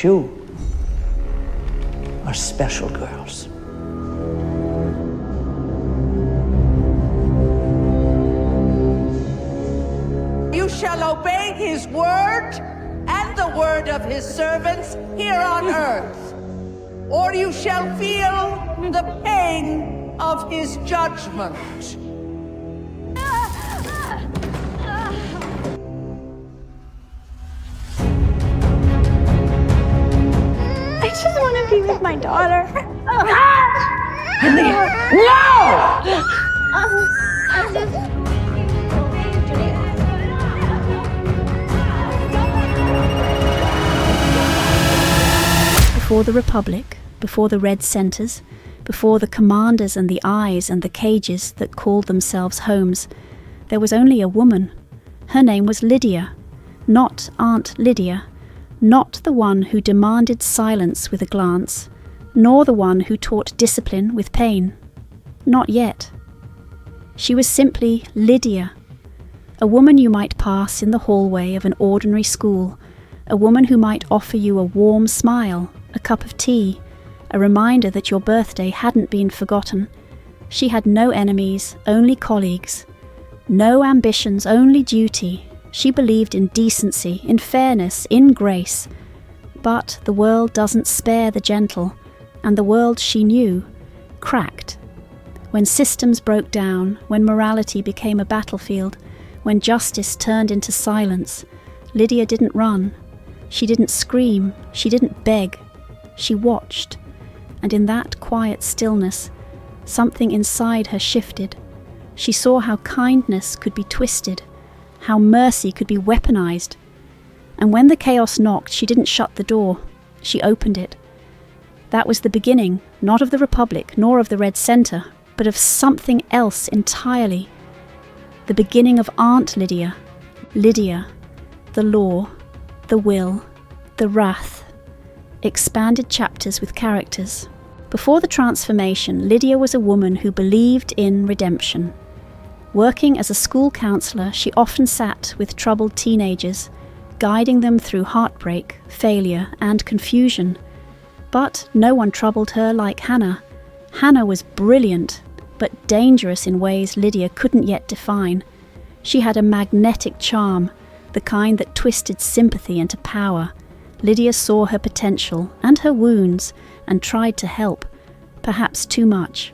You are special girls. You shall obey his word and the word of his servants here on earth, or you shall feel the pain of his judgment. I just want to be with my daughter. Before the Republic, before the red centres, before the commanders and the eyes and the cages that called themselves homes, there was only a woman. Her name was Lydia, not Aunt Lydia, not the one who demanded silence with a glance, nor the one who taught discipline with pain. Not yet. She was simply Lydia, a woman you might pass in the hallway of an ordinary school, a woman who might offer you a warm smile, a cup of tea, a reminder that your birthday hadn't been forgotten. She had no enemies, only colleagues. No ambitions, only duty. She believed in decency, in fairness, in grace. But the world doesn't spare the gentle, and the world she knew cracked. When systems broke down, when morality became a battlefield, when justice turned into silence, Lydia didn't run. She didn't scream. She didn't beg. She watched. And in that quiet stillness, something inside her shifted. She saw how kindness could be twisted, how mercy could be weaponized. And when the chaos knocked, she didn't shut the door. She opened it. That was the beginning, not of the Republic, nor of the Red Centre, but of something else entirely. The beginning of Aunt Lydia. Lydia. The law. The will. The wrath. Expanded chapters with characters. Before the transformation, Lydia was a woman who believed in redemption. Working as a school counsellor, she often sat with troubled teenagers, guiding them through heartbreak, failure, and confusion. But no one troubled her like Hannah. Hannah was brilliant, but dangerous in ways Lydia couldn't yet define. She had a magnetic charm, the kind that twisted sympathy into power. Lydia saw her potential and her wounds and tried to help, perhaps too much.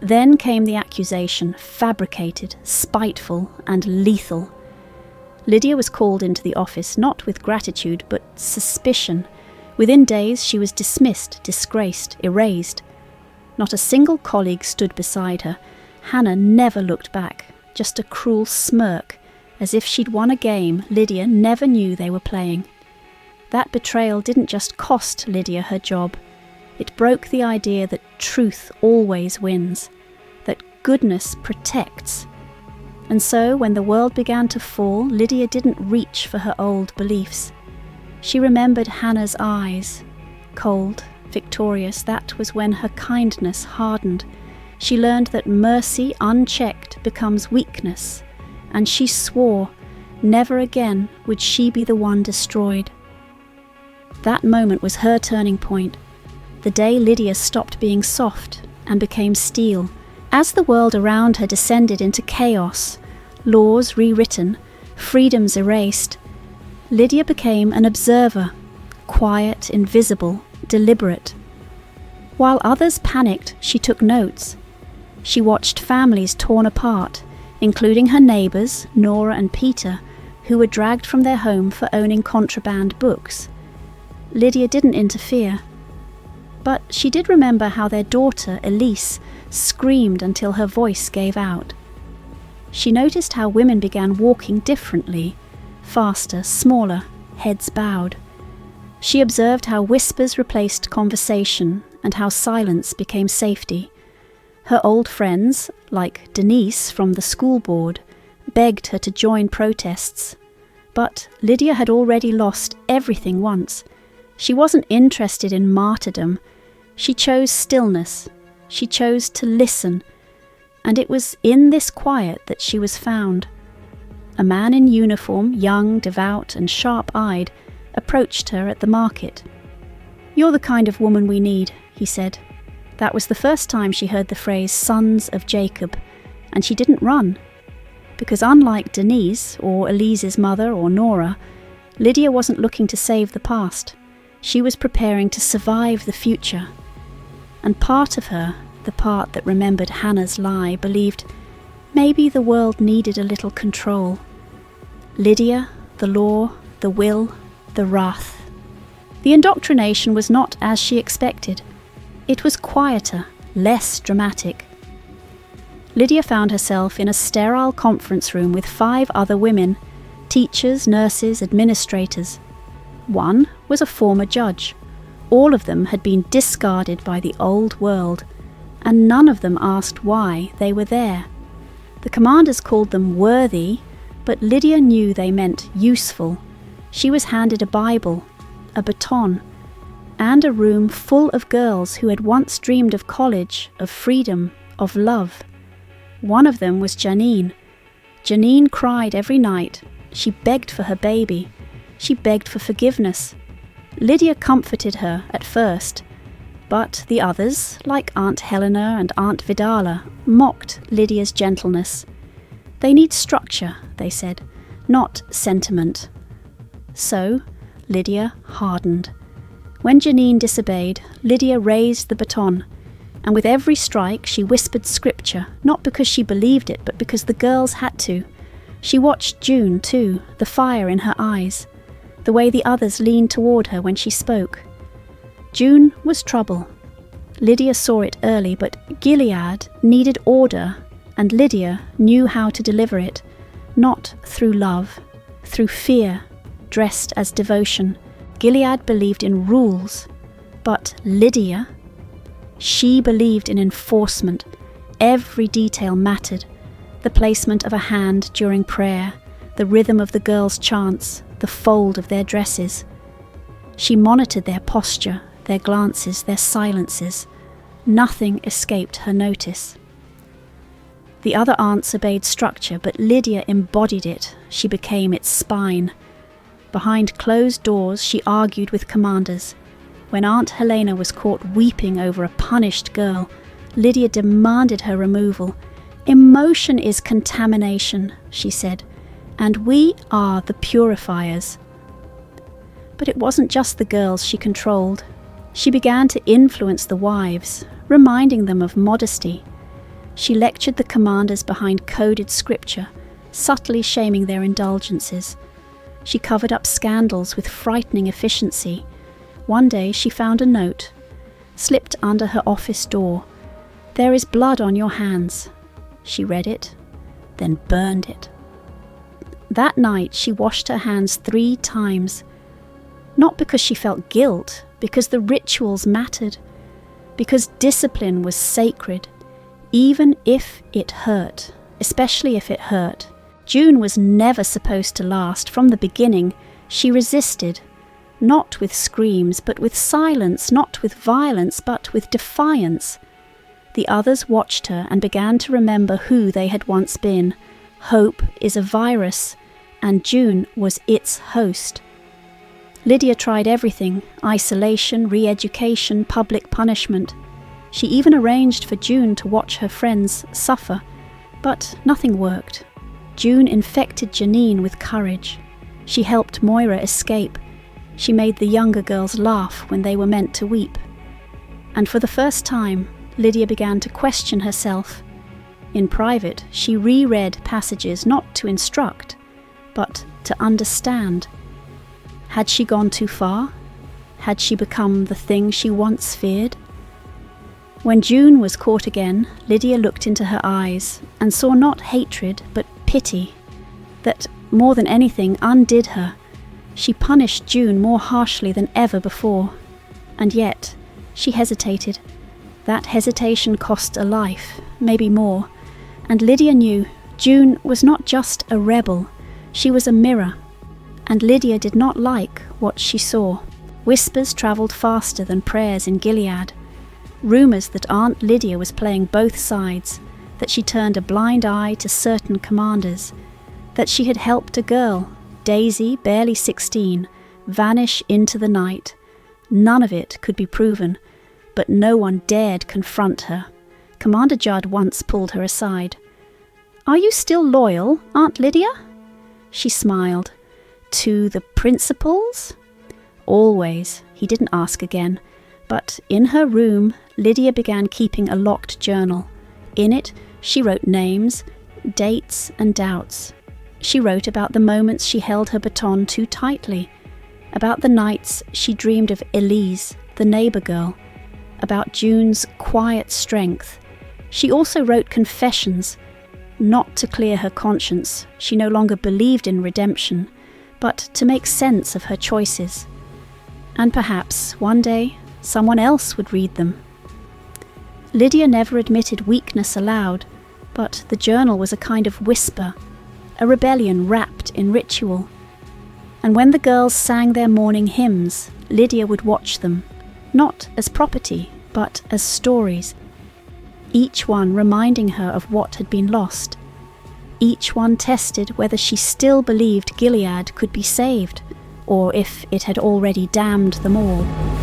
Then came the accusation, fabricated, spiteful, and lethal. Lydia was called into the office not with gratitude, but suspicion. Within days she was dismissed, disgraced, erased. Not a single colleague stood beside her. Hannah never looked back, just a cruel smirk, as if she'd won a game Lydia never knew they were playing. That betrayal didn't just cost Lydia her job. It broke the idea that truth always wins, that goodness protects. And so, when the world began to fall, Lydia didn't reach for her old beliefs. She remembered Hannah's eyes. Cold, victorious, that was when her kindness hardened. She learned that mercy unchecked becomes weakness, and she swore never again would she be the one destroyed. That moment was her turning point. The day Lydia stopped being soft and became steel. As the world around her descended into chaos, laws rewritten, freedoms erased, Lydia became an observer, quiet, invisible, deliberate. While others panicked, she took notes. She watched families torn apart, including her neighbours, Nora and Peter, who were dragged from their home for owning contraband books. Lydia didn't interfere. But she did remember how their daughter, Elise, screamed until her voice gave out. She noticed how women began walking differently, faster, smaller, heads bowed. She observed how whispers replaced conversation and how silence became safety. Her old friends, like Denise from the school board, begged her to join protests. But Lydia had already lost everything once. She wasn't interested in martyrdom. She chose stillness. She chose to listen. And it was in this quiet that she was found. A man in uniform, young, devout, and sharp-eyed, approached her at the market. "You're the kind of woman we need," he said. That was the first time she heard the phrase "sons of Jacob," and she didn't run. Because unlike Denise, or Elise's mother, or Nora, Lydia wasn't looking to save the past. She was preparing to survive the future. And part of her, the part that remembered Hannah's lie, believed maybe the world needed a little control. Lydia, the law, the will, the wrath. The indoctrination was not as she expected. It was quieter, less dramatic. Lydia found herself in a sterile conference room with 5 other women, teachers, nurses, administrators. One was a former judge. All of them had been discarded by the old world, and none of them asked why they were there. The commanders called them worthy, but Lydia knew they meant useful. She was handed a Bible, a baton, and a room full of girls who had once dreamed of college, of freedom, of love. One of them was Janine. Janine cried every night. She begged for her baby. She begged for forgiveness. Lydia comforted her at first, but the others, like Aunt Helena and Aunt Vidala, mocked Lydia's gentleness. They need structure, they said, not sentiment. So Lydia hardened. When Janine disobeyed, Lydia raised the baton, and with every strike she whispered scripture, not because she believed it, but because the girls had to. She watched June too, the fire in her eyes, the way the others leaned toward her when she spoke. June was trouble. Lydia saw it early, but Gilead needed order, and Lydia knew how to deliver it, not through love, through fear, dressed as devotion. Gilead believed in rules, but Lydia, she believed in enforcement. Every detail mattered. The placement of a hand during prayer, the rhythm of the girls' chants, the fold of their dresses. She monitored their posture, their glances, their silences. Nothing escaped her notice. The other aunts obeyed structure, but Lydia embodied it. She became its spine. Behind closed doors, she argued with commanders. When Aunt Helena was caught weeping over a punished girl, Lydia demanded her removal. "Emotion is contamination," she said, "and we are the purifiers." But it wasn't just the girls she controlled. She began to influence the wives, reminding them of modesty. She lectured the commanders behind coded scripture, subtly shaming their indulgences. She covered up scandals with frightening efficiency. One day she found a note, slipped under her office door. "There is blood on your hands." She read it, then burned it. That night she washed her hands 3 times. Not because she felt guilt, because the rituals mattered, because discipline was sacred, even if it hurt, especially if it hurt. June was never supposed to last. From the beginning, she resisted, not with screams, but with silence, not with violence, but with defiance. The others watched her and began to remember who they had once been. Hope is a virus, and June was its host. Lydia tried everything: isolation, re-education, public punishment. She even arranged for June to watch her friends suffer, but nothing worked. June infected Janine with courage. She helped Moira escape. She made the younger girls laugh when they were meant to weep. And for the first time, Lydia began to question herself. In private, she reread passages not to instruct, but to understand. Had she gone too far? Had she become the thing she once feared? When June was caught again, Lydia looked into her eyes and saw not hatred, but pity, that, more than anything, undid her. She punished June more harshly than ever before. And yet, she hesitated. That hesitation cost a life, maybe more. And Lydia knew June was not just a rebel, she was a mirror. And Lydia did not like what she saw. Whispers travelled faster than prayers in Gilead. Rumours that Aunt Lydia was playing both sides, that she turned a blind eye to certain commanders, that she had helped a girl, Daisy, barely 16, vanish into the night. None of it could be proven, but no one dared confront her. Commander Judd once pulled her aside. "Are you still loyal, Aunt Lydia?" She smiled. "To the principles?" "Always." He didn't ask again, but in her room, Lydia began keeping a locked journal. In it, she wrote names, dates, and doubts. She wrote about the moments she held her baton too tightly, about the nights she dreamed of Elise, the neighbour girl, about June's quiet strength. She also wrote confessions, not to clear her conscience. She no longer believed in redemption, but to make sense of her choices. And perhaps, one day, someone else would read them. Lydia never admitted weakness aloud, but the journal was a kind of whisper, a rebellion wrapped in ritual. And when the girls sang their morning hymns, Lydia would watch them, not as property, but as stories, each one reminding her of what had been lost. Each one tested whether she still believed Gilead could be saved, or if it had already damned them all.